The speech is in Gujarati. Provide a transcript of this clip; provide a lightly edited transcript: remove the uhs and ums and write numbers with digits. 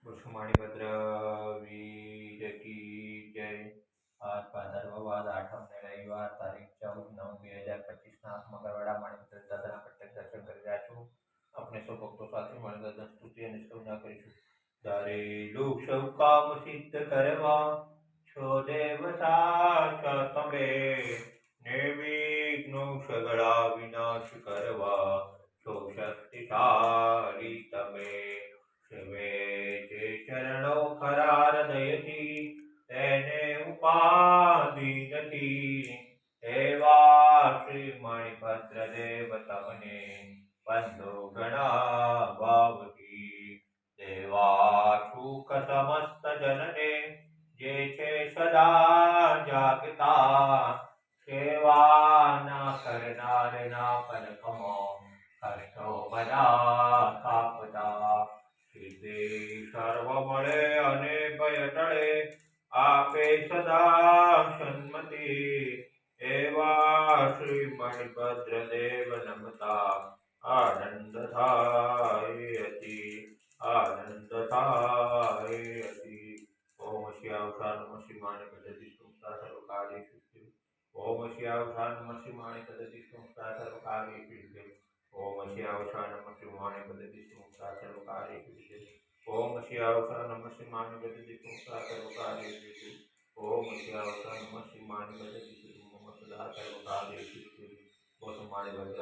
કુસુમાણીભદ્ર વીર કી જય। આજ ભાદરવા 8 ને રવિવાર તારીખ 14/9/2025 મગરવાડા માણીભદ્ર દાદાના પ્રત્યક્ષ દર્શન કરી રહ્યા છું। આપણે સૌ ભક્તો સાથે મળી દાદા સ્તુતિ અને સ્તુના કરીશું। ધારેલું સૌ કામ સિદ્ધ કરવા છો દેવ સાચા તમે, નિર્વિઘ્નો સગળા વિનાશ કરવા છો શક્તિશાળી તમે। શિવે જે ચરણો ખરા હૃદયથી તેને ઉપાધિ નથી, એવા શ્રી મણિભદ્ર દેવ તમને બંધો ઘણા ભાવથી। દેવા સુખ સમસ્ત જનને જે છે સદા જાગતા, સેવાના કરનારના પરખમાં કષ્ટો બધા કાપતા। સિદ્ધિ સર્વ મળે અને ભય ટળે, આપે સદા સન્મતિ, એવા શ્રી મણિભદ્ર દેવ નમતા આનંદ થાય અતિ, આનંદ થાય અતિ। ઓમ શ્યાવસા નમઃ શિવાય પદ્ધતિ સંસ્થા સર્વકાર્ય સિદ્ધિ। ઓમ શ્યાવસા નમઃ શિવાય પદ્ધતિ સંસ્થા સર્વકાર્ય સિદ્ધિ। ઓમ શ્યાવસા નમઃ શિવાય પદ્ધતિ સંસ્થા સર્વકાર્ય સિદ્ધિ। ઓમ શ્યાવસા નમઃ શિવાય પદ્ધતિ સંસ્થા સર્વકાર્ય સિદ્ધિ। ઓમ શ્યાવસા નમઃ શિવાય પદ્ધતિ સંસ્થા સર્વકાર્ય સિદ્ધિ। કુસુમાણીભદ્ર